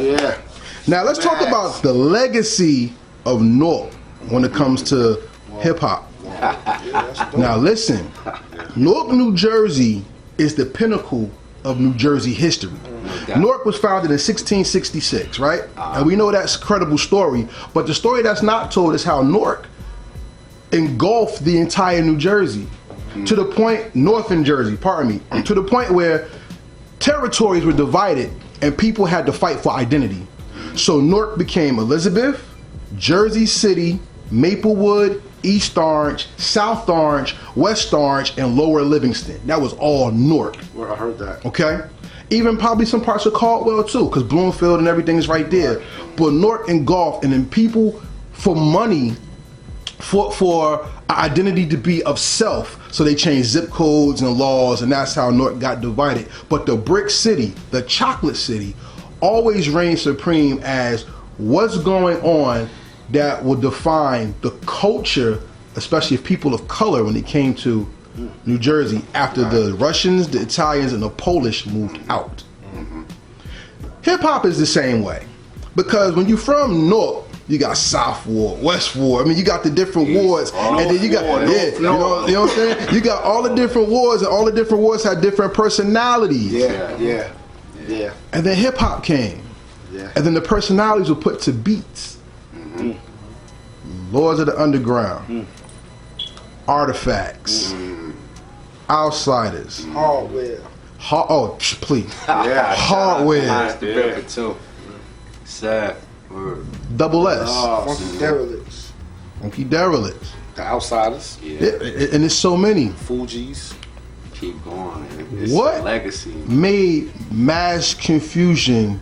Yeah. Now let's talk about the legacy of Newark when it comes to hip hop. Now listen, Newark, New Jersey is the pinnacle of New Jersey history. Newark was founded in 1666, right? And we know that's a credible story, but the story that's not told is how Newark engulfed the entire New Jersey to the point, Northern Jersey, pardon me, to the point where territories were divided and people had to fight for identity. So Newark became Elizabeth, Jersey City, Maplewood, East Orange, South Orange, West Orange, and Lower Livingston. That was all Newark. Well, I heard that. Okay? Even probably some parts of Caldwell too, because Bloomfield and everything is right there. But Newark engulfed, and then people, for money, for identity to be of self, so they changed zip codes and laws, and that's how Newark got divided. But the brick city, the chocolate city, always reigned supreme as what's going on that will define the culture, especially of people of color when it came to New Jersey after the Russians, the Italians, and the Polish moved out. Hip hop is the same way, because when you're from Newark, you got South Ward, West Ward. I mean, you got the different wards, and then you got you know what I'm saying. You got all the different wards, and all the different wards had different personalities. Yeah. And then hip hop came, and then the personalities were put to beats. Lords of the Underground, Artifacts, Outsiders, Hardware. Please, Yeah, Hardware, Nice to rip it too. Sad. Double S, Funky Derelicts. Funky Derelicts. The Outsiders. Yeah, and there's so many. Fugees. Keep going. It's What a legacy. made M.A.S.S, Confuzion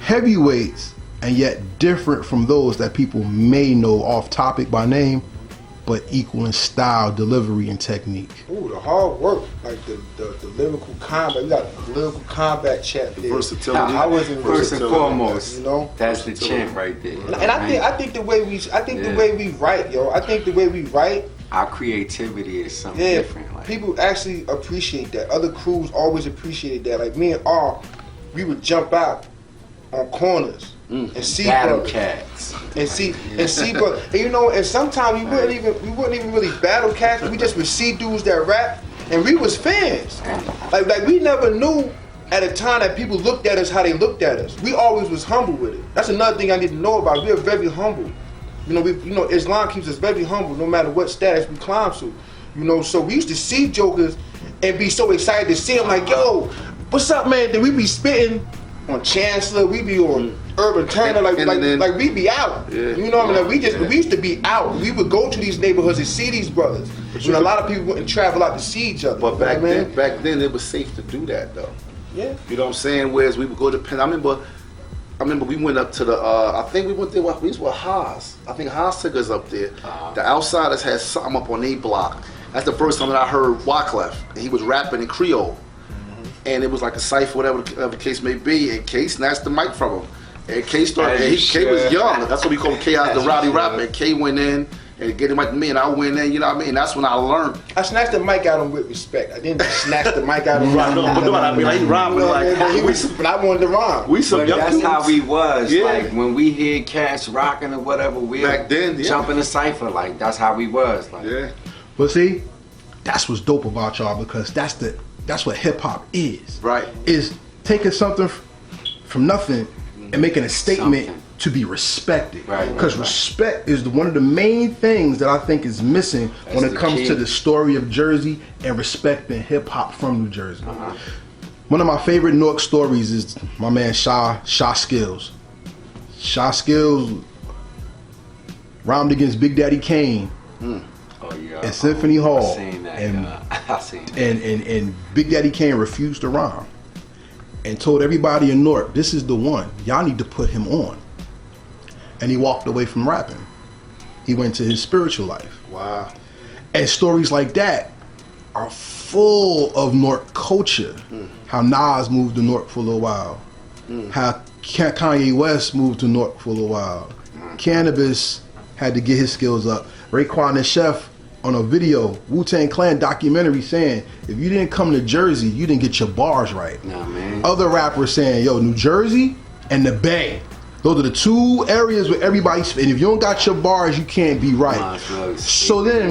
heavyweights and yet different from those that people may know off topic by name, but equal in style, delivery, and technique? Ooh, the hard work, like the lyrical combat. We got the lyrical combat chat there. Versatility. I wasn't First and foremost, you know, that's the champ right there. and I think the way we write, yo. I think the way we write. Our creativity is something Yeah, different. Like, people actually appreciate that. Other crews always appreciated that. Like me and R, we would jump out on corners and see battle brothers. cats. And see, but you know, and sometimes we wouldn't even really battle cats. We just would see dudes that rap, and we was fans. Like we never knew at a time that people looked at us how they looked at us. We always was humble with it. That's another thing I need to know about. We are very humble. You know, Islam keeps us very humble, no matter what status we climb to. You know, so we used to see jokers and be so excited to see them. Like, yo, what's up, man? Then we be spitting on Chancellor, we be on Urban Turner, like we be out. Yeah. You know what I mean? Like we used to be out. We would go to these neighborhoods and see these brothers. When a lot of people wouldn't travel out to see each other. But back you know what then, it was safe to do that though. Yeah. You know what I'm saying? Whereas we would go to Penn. I remember we went up to the. I think we went there. We was with Haas. I think Haas took us up there. The Outsiders had something up on their block. That's the first time that I heard Wyclef, and he was rapping in Creole. And it was like a cipher, whatever the case may be, and K snatched the mic from him. And K started, and K was young. That's what we call K.A.O.S, the rowdy rapper. And K went in and gave the mic to me, and I went in, you know what I mean? And that's when I learned. I snatched the mic out of him with respect. I didn't snatch the mic out of him. But no, I mean, like, he rhymed but I wanted to rhyme. We some young That's dudes. how we was. Yeah. Like when we hear cats rocking or whatever, we Back then, yeah. jump in the cipher. Like that's how we was. Like, Yeah. But see, that's what's dope about y'all, because that's what hip hop is. Right. Is taking something from nothing and making a statement Something. to be respected. Right. Because respect is one of the main things that I think is missing when That's it the comes key. to the story of Jersey and respecting hip hop from New Jersey. One of my favorite Newark stories is my man Sha Skills. Sha Skills rhymed against Big Daddy Kane oh yeah. at Symphony Hall. I seen that. And I seen that. and Big Daddy Kane refused to rhyme and told everybody in Newark, this is the one. Y'all need to put him on. And he walked away from rapping. He went to his spiritual life. Wow. And stories like that are full of Newark culture. How Nas moved to Newark for a little while. How Kanye West moved to Newark for a little while. Cannabis had to get his skills up. Raekwon and Chef on a video, Wu-Tang Clan documentary saying, if you didn't come to Jersey, you didn't get your bars right. Nah, man. Other rappers saying, yo, New Jersey and the Bay. Those are the two areas where everybody's, and if you don't got your bars, you can't be right. So then,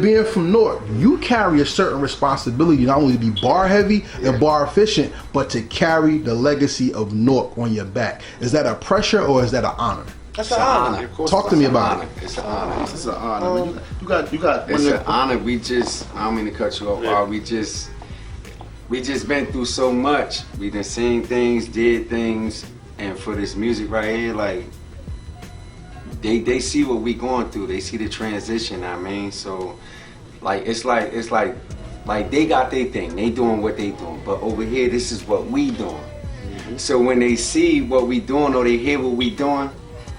being from North, you carry a certain responsibility not only to be bar heavy and bar efficient, but to carry the legacy of North on your back. Is that a pressure or is that an honor? That's an honor. Talk to me about it. It's an honor. It's an honor. You got. It's an honor. We just. I don't mean to cut you off. Yeah. We just been through so much. We done seen things, did things. And for this music right here, like, they see what we going through. They see the transition, I mean. So, like, it's like they got their thing. They doing what they doing. But over here, this is what we doing. Mm-hmm. So when they see what we doing or they hear what we doing,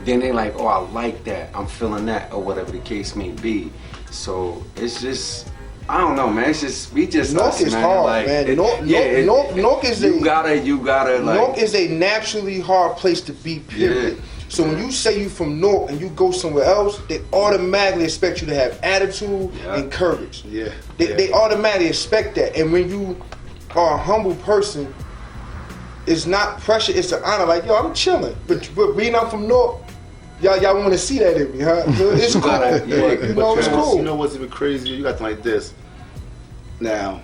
then they like, oh, I like that. I'm feeling that, or whatever the case may be. So it's just, I don't know, man. It's just, we just North us, is man. hard, like, man. North is you gotta like. North is a naturally hard place to be, period. Yeah. So when you say you from North and you go somewhere else, they automatically expect you to have attitude and courage. Yeah. They automatically expect that. And when you are a humble person, it's not pressure, it's an honor. Like, yo, I'm chilling. But being I'm from North, y'all want to see that in me, huh? It's cool. It's cool. You know what's even crazy? You got like this. Now,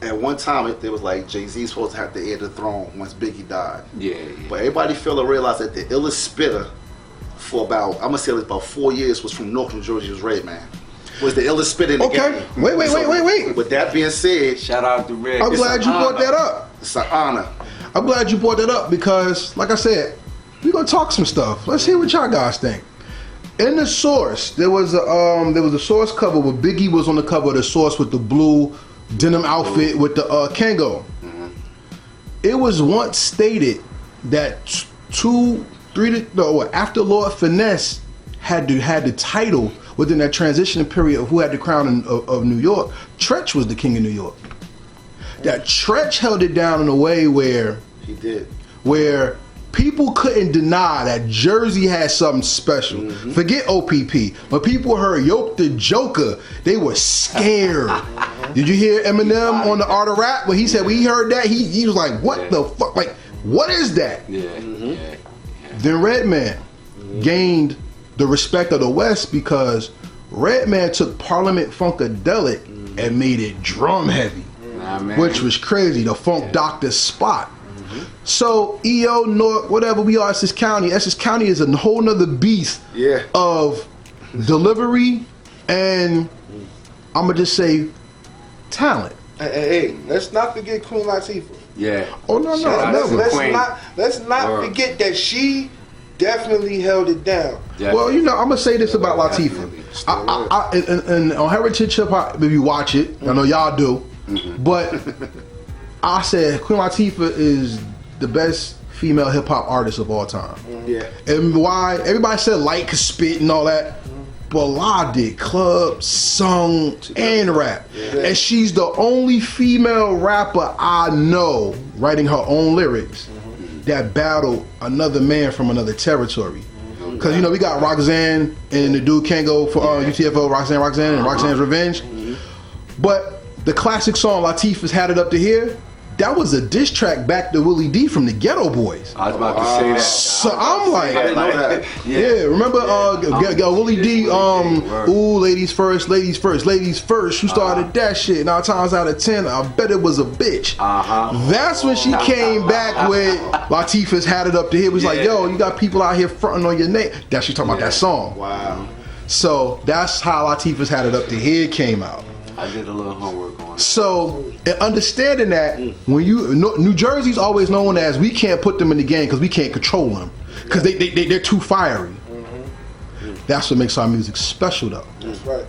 at one time, it was like Jay-Z's supposed to have the heir to the throne once Biggie died. Yeah. But everybody failed to realize that the illest spitter for about, I'm gonna say it was about 4 years, was from North New Jersey, was Redman. Was the illest spitter in the game. Okay, wait. With that being said, Shout out to Red. I'm glad you brought that up. it's an honor. I'm glad you brought that up because, like I said, we're gonna talk some stuff. Let's hear what y'all guys think. In the Source, there was a Source cover where Biggie was on the cover of the Source with the blue denim outfit with the Kango. Mm-hmm. It was once stated that after Lord Finesse had the title within that transition period of who had the crown of New York, Tretch was the king of New York. That Tretch held it down in a way where He did. Where people couldn't deny that Jersey had something special. Mm-hmm. Forget OPP. When people heard Yoke the Joker, they were scared. Did you hear Eminem on the Art of Rap? When he said, when he heard that, he was like, what the fuck? Like, what is that? Yeah. Mm-hmm. Yeah. Then Redman gained the respect of the West because Redman took Parliament Funkadelic and made it drum heavy, which was crazy. The Funk Doctor spot. So EO, North, whatever we are, Essex County. Essex County is a whole nother beast of delivery and I'm gonna just say talent. Hey, let's not forget Queen Latifah. Yeah. Oh no, never. Let's not forget that she definitely held it down. Definitely. Well, you know, I'm gonna say this about Latifah. And on Heritage Hip Hop, if you watch it, I know y'all do, but I said Queen Latifah is the best female hip hop artist of all time. Yeah. And why? Everybody said Light could spit and all that. But La did club, sung, and rap. Yeah. And she's the only female rapper I know writing her own lyrics that battled another man from another territory. Because, you know, we got Roxanne and the dude Kango for UTFO, Roxanne, and Roxanne's Revenge. But the classic song Latifah's Had It Up to Here, that was a diss track back to Willie D from the Ghetto Boys. I was about to say that. So I'm like, I didn't know that. yeah, remember Willie D, ooh, ladies first, ladies first, ladies first. Who started that shit? 9 times out of 10, I bet it was a bitch. That's when she came back with Latifah's Had It Up to Here. It was like, yo, you got people out here fronting on your name. That's she talking about that song. Wow. So that's how Latifah's Had It Up to Here came out. I did a little homework on it. So, in understanding that, when New Jersey's always known as we can't put them in the game because we can't control them because they're too fiery. That's what makes our music special, though. That's right.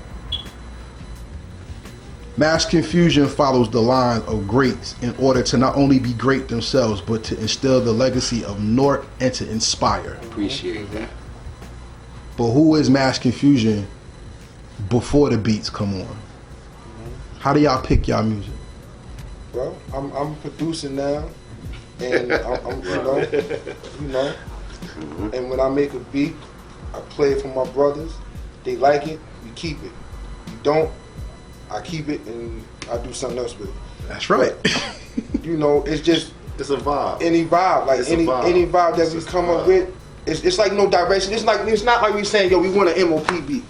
Mass Confusion follows the line of greats in order to not only be great themselves, but to instill the legacy of North and to inspire. Appreciate that. But who is Mass Confusion before the beats come on? How do y'all pick y'all music? Well, I'm producing now, and I'm you know, and when I make a beat, I play it for my brothers. They like it, we keep it. don't, I keep it and I do something else with it. That's right. You know, it's just It's a vibe. any vibe, like It's a any vibe that It's we just a come up vibe. with. It's like no direction. It's not like we saying, yo, we want an MOP beat.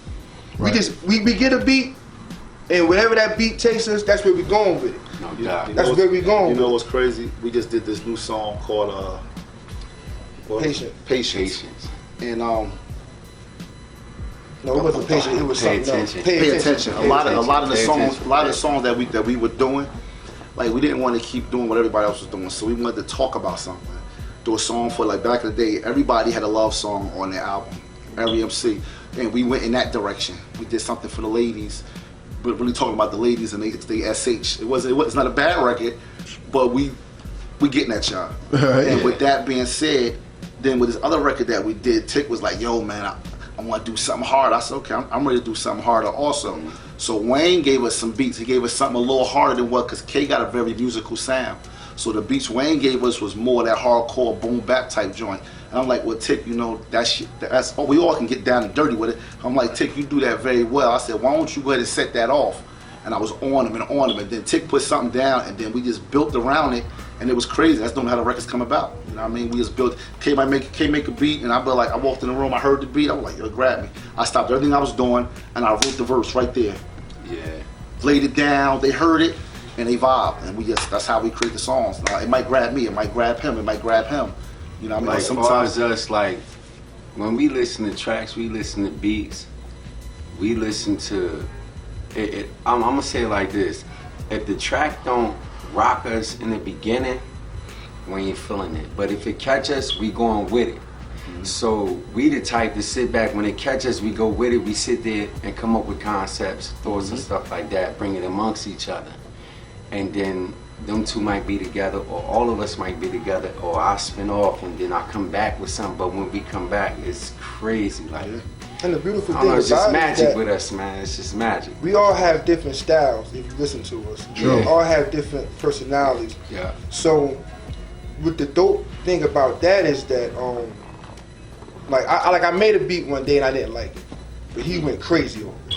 Right. We get a beat, and whatever that beat takes us, that's where we going with it. No You doubt. know That's what's- where we going. You know what's crazy? We just did this new song called Patient. Patience. Patience. And No, it wasn't patient. It was Pay something else. attention. pay attention. A lot of the Pay songs, attention. a lot of the songs that we were doing, like we didn't want to keep doing what everybody else was doing, so we wanted to talk about something. Do a song for, like, back in the day, everybody had a love song on their album, every MC, and we went in that direction. We did something for the ladies, but really talking about the ladies and they SH. It's not a bad record, but we getting at y'all. And with that being said, then with this other record that we did, Tick was like, yo man, I want to do something hard. I said, okay, I'm ready to do something harder also. So Wayne gave us some beats. He gave us something a little harder than what, because K got a very musical sound. So the beats Wayne gave us was more that hardcore boom bap type joint. And I'm like, well, Tick, you know, we all can get down and dirty with it. I'm like, Tick, you do that very well. I said, why don't you go ahead and set that off? And I was on him. And then Tick put something down, and then we just built around it, and it was crazy. That's not how the records come about. You know what I mean? We just built. K make a beat, and I walked in the room, I heard the beat, I was like, yo, grab me. I stopped everything I was doing, and I wrote the verse right there. Yeah. Laid it down, they heard it, and they vibed, and that's how we create the songs. Now, it might grab me, it might grab him, it might grab him. You know what I mean? Like, Sometimes as far as us, like, when we listen to tracks, we listen to beats, we listen to I'm gonna say it like this: if the track don't rock us in the beginning, we ain't feeling it. But if it catch us, we going with it. So we the type to sit back. When it catch us, we go with it. We sit there and come up with concepts, thoughts, and stuff like that. Bring it amongst each other, and then them two might be together, or all of us might be together, or I spin off and then I come back with something. But when we come back, it's crazy. Like, And the beautiful I thing don't know, it's just about it is magic that with us, man. It's just magic. we all have different styles. If you listen to us, True. we all have different personalities. Yeah. So, with the dope thing about that is that, I made a beat one day and I didn't like it, but he went crazy on it.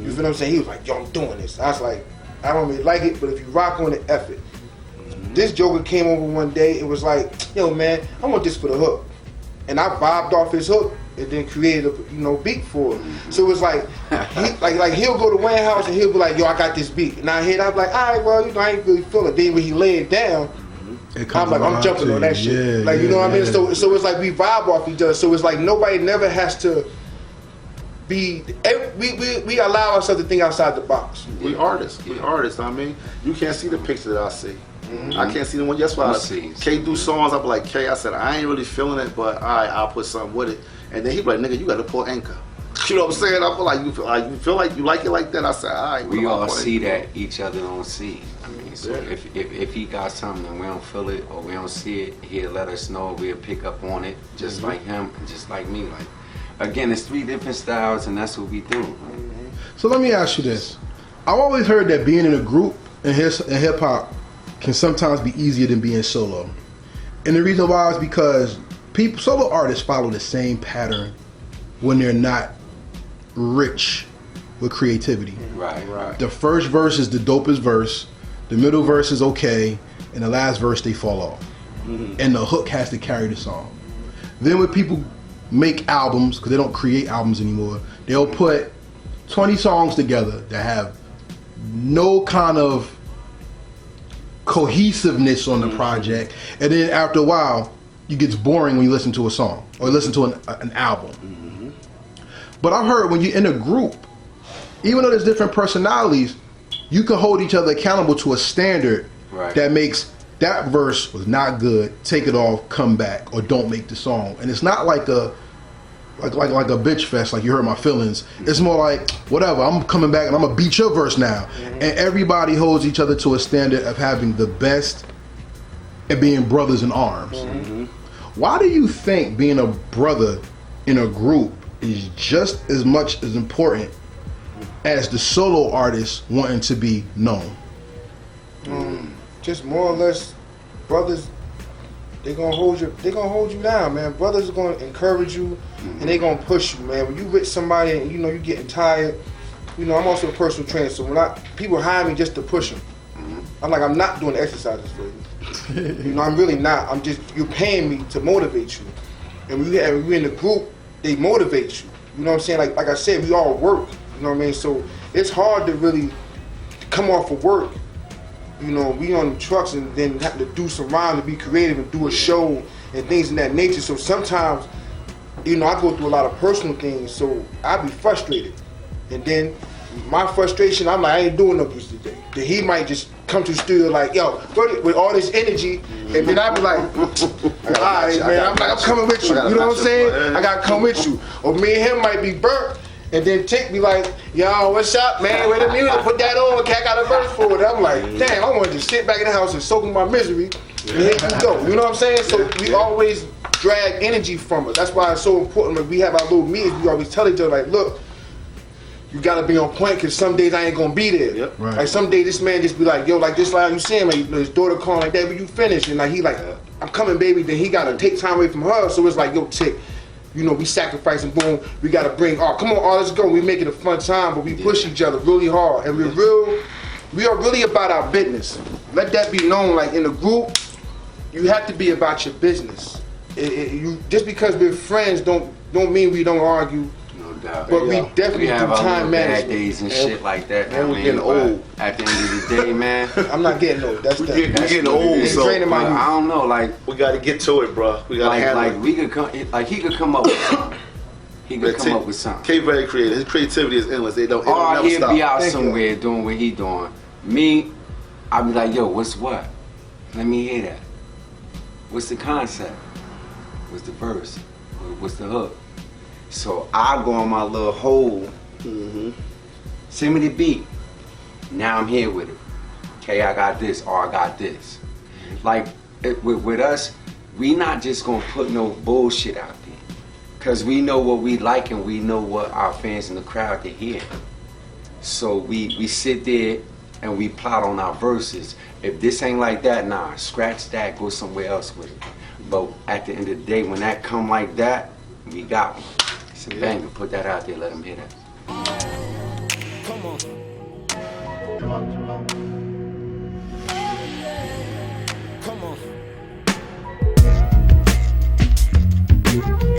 You feel what I'm saying? He was like, "Yo, I'm doing this." I was like, "I don't really like it, but if you rock on it, F it." This Joker came over one day and was like, "Yo, man, I want this for the hook," and I vibed off his hook and then created a beat for it. So it was like, he'll go to Wayne House and he'll be like, "Yo, I got this beat," and I hear it, I'm like, "All right, well, I ain't really feel it." Then when he lay it down, I'm like, I'm jumping on that shit. You know what I mean? So it's like we vibe off each other. So it's like nobody never has to be. We allow ourselves to think outside the box. we artists. I mean, you can't see the picture that I see. I can't see the one. That's why K do songs. I be like, K, I said, I ain't really feeling it, but I'll put something with it. And then he be like, nigga, you got to pull anchor. You know what I'm saying? I feel like you feel like you like it like that. I said, all right. We all see that each other don't see. I mean, so Yeah. if he got something and we don't feel it or we don't see it, he'll let us know. We'll pick up on it, just like him and just like me. Like, again, it's three different styles, and that's what we do. So let me ask you this. I've always heard that being in a group in hip hop can sometimes be easier than being solo. And the reason why is because solo artists follow the same pattern when they're not rich with creativity. Right. The first verse is the dopest verse, the middle verse is okay, and the last verse they fall off. And the hook has to carry the song. Then when people make albums, because they don't create albums anymore, they'll put 20 songs together that have no kind of cohesiveness on the project, and then after a while it gets boring when you listen to a song or listen to an album. But I've heard when you're in a group, even though there's different personalities, you can hold each other accountable to a standard that makes that verse was not good, take it off, come back, or don't make the song. And it's not like a bitch fest, like you hurt my feelings. It's more like, whatever, I'm coming back and I'm gonna beat your verse now. And everybody holds each other to a standard of having the best and being brothers in arms. Why do you think being a brother in a group is just as much as important as the solo artist wanting to be known? Just more or less, brothers, they're gonna hold you down, man. Brothers are gonna encourage you and they're gonna push you, man. When you with somebody and you know you're getting tired, you know, I'm also a personal trainer, so when people hire me just to push them, I'm like, I'm not doing the exercises for you. You know, I'm really not. I'm just, you're paying me to motivate you. And we in the group, they motivate you. You know what I'm saying? Like I said, we all work. You know what I mean? So it's hard to really come off of work. You know, we on the trucks and then have to do some rhymes to be creative and do a show and things in that nature. So sometimes, you know, I go through a lot of personal things, so I be frustrated. And then my frustration, I'm like, I ain't doing no music today. Then he might just come to the studio like, yo, with all this energy, and then I be like, all right, man, I'm like, I'm coming with you. You know what I'm saying? I gotta come with you. Or me and him might be burnt, and then Tick be like, yo, what's up, man? Where the music? Put that on. I got a verse for it. I'm like, damn, I want to just sit back in the house and soak in my misery, and here you go. You know what I'm saying? So we always drag energy from us. That's why it's so important when we have our little meetings. We always tell each other, like, look, you gotta be on point, because some days I ain't gonna be there. Yep. Right. Like some days this man just be like, yo, like this line you saying, like his daughter calling like that, but you finished, and like he like, I'm coming, baby. Then he gotta take time away from her, so it's like, yo, Tick, you know, we sacrificing, boom, we gotta bring art. Come on, art, let's go. We make it a fun time, but we push each other really hard, and we are really about our business. Let that be known. Like in the group, you have to be about your business. You just because we're friends don't mean we don't argue. No doubt. But we definitely do have our time little bad management. days and shit like that. Man, I we're mean, getting but old. At the end of the day, man, I'm not getting old. That's We that. getting old, It's so draining my I youth. don't know, like we got to get to it, bro. We got to handle like it. we could come, like he could come up with something. He could come up with something. K very creative. His creativity is endless. It'll Or never he'll stop. be out Thank somewhere doing what he doing. Me, I'll be like, yo, what's what? Let me hear that. What's the concept? What's the verse? What's the hook? So I go on my little hole. Send me the beat. Now I'm here with it. Okay, I got this, or I got this. Like with us, we not just gonna put no bullshit out there, cause we know what we like and we know what our fans in the crowd can hear. So we sit there and we plot on our verses. If this ain't like that, nah, scratch that, go somewhere else with it. But at the end of the day, when that come like that, we got one. It's a banger. Put that out there, let them hear that. Come on. Come on.